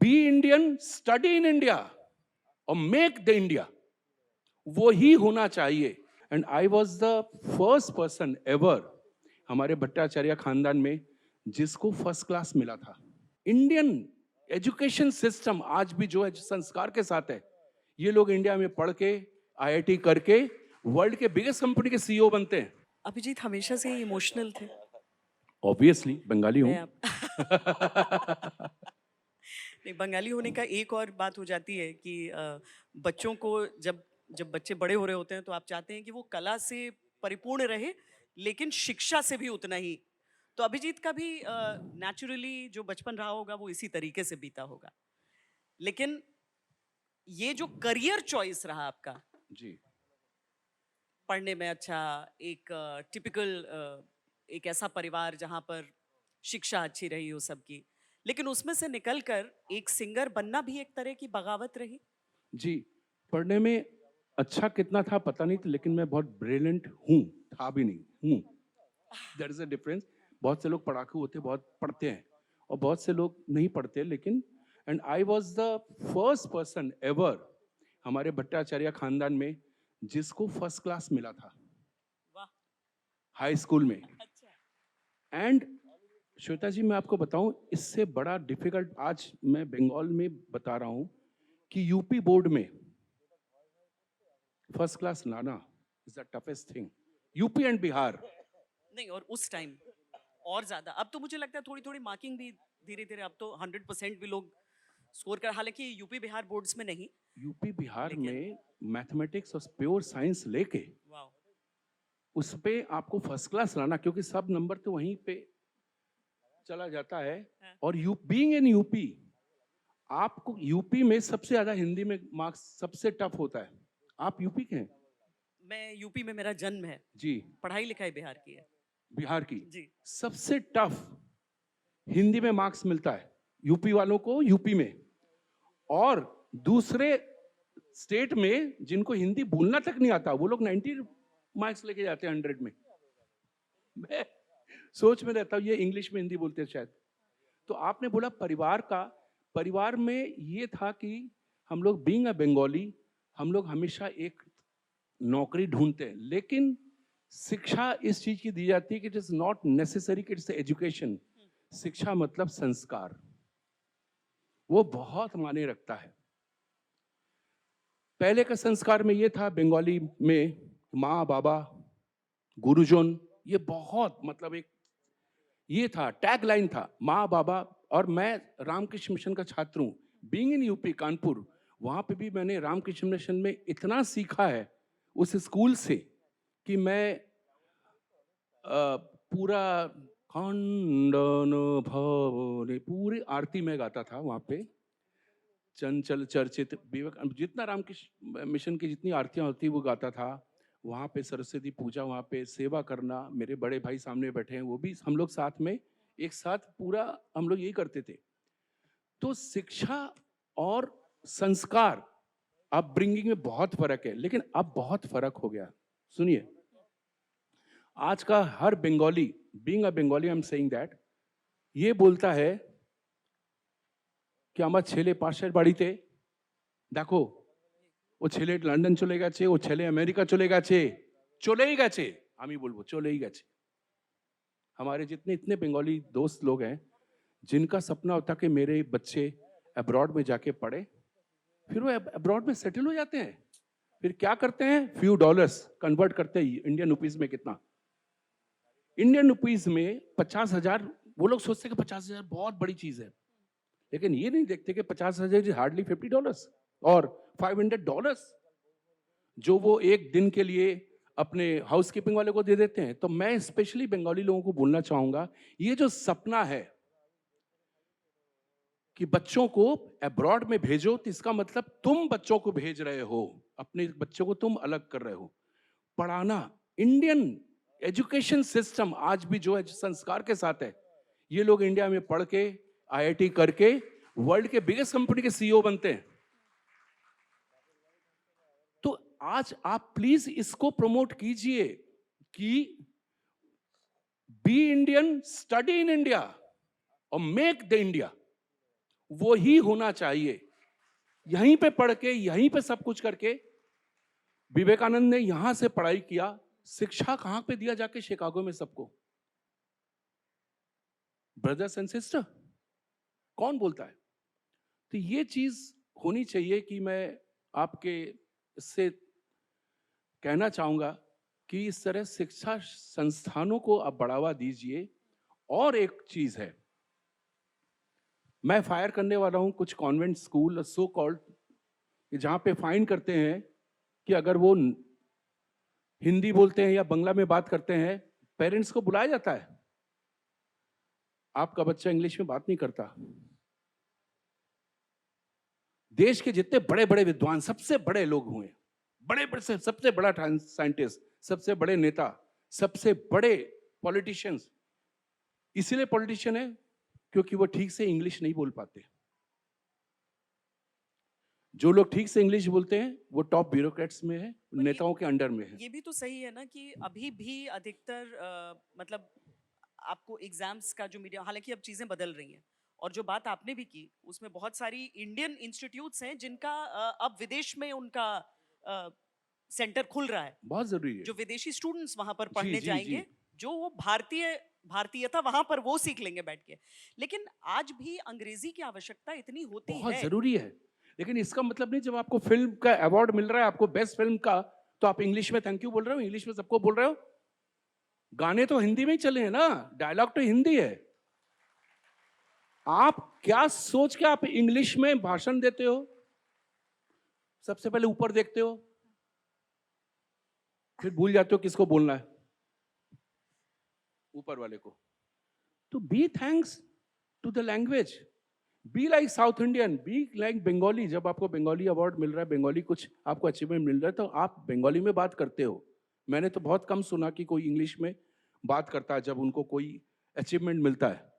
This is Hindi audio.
B Indian, study in India और मेक द इंडिया, वो ही होना चाहिए। And I was the first person ever हमारे भट्टाचार्य खानदान में जिसको फर्स्ट क्लास मिला था। इंडियन एजुकेशन सिस्टम आज भी जो है संस्कार के साथ है, ये लोग इंडिया में पढ़ के आईआईटी करके वर्ल्ड के बिगेस्ट कंपनी के सीईओ बनते हैं। अभिजीत हमेशा से ही इमोशनल थे। ऑब्वियसली बंगाली हूं। मैं आप नहीं, बंगाली होने का एक और बात हो जाती है कि बच्चों को जब जब बच्चे बड़े हो रहे होते हैं तो आप चाहते हैं कि वो कला से परिपूर्ण रहे, लेकिन शिक्षा से भी उतना ही। तो अभिजीत का भी नेचुरली जो बचपन रहा होगा वो इसी तरीके से बीता होगा, लेकिन ये जो करियर चॉइस रहा आपका, जी, पढ़ने में अच्छा, एक टिपिकल एक ऐसा परिवार जहाँ पर शिक्षा अच्छी रही हो सबकी, लेकिन उसमें से निकलकर एक सिंगर बनना भी एक तरह की बगावत रही। जी। पढ़ने में अच्छा कितना था पता नहीं, लेकिन मैं बहुत ब्रिलियंट हूँ, था भी नहीं, हूँ। There is a difference. बहुत से लोग पढ़ाकू होते, बहुत पढ़ते हैं, और बहुत से लोग नहीं पढ़ते, लेकिन and I was the first person ever हमारे भट्टाचार्य खानदान में जिसको फर्स्ट क्लास मिला था वाह। हाई स्कूल में। अच्छा। एंड श्वेता जी, मैं आपको बताऊं, इससे बड़ा डिफिकल्ट आज मैं बंगाल में बता रहा हूं कि यूपी बोर्ड में फर्स्ट क्लास लाना is the toughest thing. UP and Bihar. नहीं, और उस टाइम और ज्यादा, अब तो मुझे लगता है थोड़ी थोड़ी मार्किंग भी धीरे धीरे, अब तो 100% भी लोग स्कोर कर, हालांकि यूपी बिहार बोर्ड्स में नहीं, यूपी बिहार लेकिन में मैथमेटिक्स और प्योर साइंस लेके वाह। उस पे आपको फर्स्ट क्लास लाना, क्योंकि सब नंबर तो वहीं पे चला जाता है। हाँ। और यू बीइंग इन यूपी, आपको यूपी में सबसे ज्यादा हिंदी में मार्क्स सबसे टफ होता है। आप यूपी के हैं? मैं यूपी में, मेरा जन्म है, जी। पढ़ाई लिखाई बिहार की है। बिहार की जी। सबसे टफ हिंदी में मार्क्स मिलता है यूपी वालों को, यूपी में। और दूसरे स्टेट में जिनको हिंदी बोलना तक नहीं आता, वो लोग 90 मार्क्स लेके जाते हैं 100 में। मैं सोच में रहता हूँ, ये इंग्लिश में हिंदी बोलते हैं शायद। तो आपने बोला परिवार का, परिवार में ये था कि हम लोग बीइंग अ बंगाली, हम लोग हमेशा एक नौकरी ढूंढते हैं, लेकिन शिक्षा इस चीज की दी जाती है कि इट इज नॉट नेसेसरी कि इट्स एजुकेशन। शिक्षा मतलब संस्कार, वो बहुत मायने रखता है। पहले का संस्कार में ये था बंगाली में, माँ बाबा गुरुजन, ये बहुत मतलब एक ये था, टैग लाइन था, माँ बाबा। और मैं रामकृष्ण मिशन का छात्र हूँ, बीइंग इन यूपी कानपुर। वहां पे भी मैंने रामकृष्ण मिशन में इतना सीखा है उस स्कूल से कि मैं पूरा खंडन भवने पूरी आरती में गाता था वहां पे। चंचल चर्चित जितना रामकृष्ण मिशन की जितनी आरतियां होती वो गाता था वहां पे। सरस्वती पूजा, वहां पे सेवा करना, मेरे बड़े भाई सामने बैठे हैं, वो भी हम लोग साथ में एक साथ पूरा हम लोग यही करते थे। तो शिक्षा और संस्कार अपब्रिंगिंग में बहुत फर्क है, लेकिन अब बहुत फर्क हो गया। सुनिए, आज का हर Bengali, being a Bengali I am saying that, ये बोलता है कि আমার ছেলে পাশের বাড়িতে দেখো, ও ছেলে লন্ডন চলে গেছে, ও ছেলে আমেরিকা চলে গেছে, চলেই গেছে। আমি বলবো চলেই গেছে। हमारे जितने इतने बंगाली दोस्त लोग हैं जिनका सपना होता कि मेरे बच्चे अब्रॉड में जाके पढ़े, फिर वो अब्रॉड में सेटल हो जाते हैं। फिर क्या करते हैं, फ्यू डॉलर्स कन्वर्ट करते हैं इंडियन रुपीज में। कितना इंडियन रुपीज में 50,000, वो लोग सोचते हैं कि 50,000 बहुत बड़ी चीज है, लेकिन ये नहीं देखते कि 50,000 इज हार्डली $50 और $500 जो वो एक दिन के लिए अपने हाउस कीपिंग वाले को दे देते हैं। तो मैं स्पेशली बंगाली लोगों को बोलना चाहूंगा, ये जो सपना है कि बच्चों को अब्रॉड में भेजो, तो इसका मतलब तुम बच्चों को भेज रहे हो, अपने बच्चों को तुम अलग कर रहे हो। पढ़ाना, इंडियन एजुकेशन सिस्टम आज भी जो है संस्कार के साथ है, ये लोग इंडिया में पढ़ के आईआईटी करके वर्ल्ड के बिगेस्ट कंपनी के सीईओ बनते हैं। तो आज आप प्लीज इसको प्रमोट कीजिए कि be Indian, study in India और मेक द इंडिया, वो ही होना चाहिए। यहीं पे पढ़ के, यहीं पे सब कुछ करके, विवेकानंद ने यहां से पढ़ाई किया, शिक्षा कहां पे दिया जाके? शिकागो में सबको। ब्रदर्स एंड सिस्टर, कौन बोलता है? तो ये चीज होनी चाहिए कि मैं आपके इससे कहना चाहूंगा कि इस तरह शिक्षा संस्थानों को आप बढ़ावा दीजिए। और एक चीज है, मैं फायर करने वाला हूं कुछ कॉन्वेंट स्कूल सो कॉल्ड, जहां पे फाइन करते हैं कि अगर वो हिंदी बोलते हैं या बंगला में बात करते हैं, पेरेंट्स को बुलाया जाता है। आपका बच्चा इंग्लिश में बात नहीं करता। देश के जितने बड़े बड़े विद्वान, सबसे बड़े लोग हुए, बड़े बड़े सबसे बड़ा साइंटिस्ट, सबसे बड़े नेता, सबसे बड़े पॉलिटिशियंस, इसीलिए पॉलिटिशियन है क्योंकि वो ठीक से इंग्लिश नहीं बोल पाते। जो लोग ठीक से इंग्लिश बोलते हैं वो टॉप ब्यूरोक्रेट्स में है, नेताओं के अंडर में है। ये भी तो सही है ना कि अभी भी अधिकतर मतलब आपको एग्जाम्स का जो मीडिया, हालांकि अब चीजें बदल रही हैं, और जो बात आपने भी की उसमें बहुत सारी इंडियन इंस्टीट्यूट्स हैं जिनका अब विदेश में उनका सेंटर खुल रहा है, बहुत जरूरी है। जो विदेशी स्टूडेंट्स वहां पर जी, पढ़ने जी, जाएंगे, जी। जो वो भारतीयता वहां पर वो सीख लेंगे बैठ के। लेकिन आज भी अंग्रेजी की आवश्यकता इतनी होती बहुत है। जरूरी है, लेकिन इसका मतलब नहीं जब आपको फिल्म का अवार्ड मिल रहा है, आपको बेस्ट फिल्म का, तो आप इंग्लिश में थैंक यू बोल रहे हो, इंग्लिश में सबको बोल रहे हो। गाने तो हिंदी में ही चले हैं ना, डायलॉग तो हिंदी है। आप क्या सोच के आप इंग्लिश में भाषण देते हो? सबसे पहले ऊपर देखते हो, फिर भूल जाते हो किसको बोलना है, ऊपर वाले को। तो be thanks to the language, be like south Indian, be like Bengali. जब आपको बंगाली अवार्ड मिल रहा है, बंगाली कुछ आपको अचीवमेंट मिल रहा है, तो आप बंगाली में बात करते हो। मैंने तो बहुत कम सुना कि कोई इंग्लिश में बात करता है जब उनको कोई अचीवमेंट मिलता है।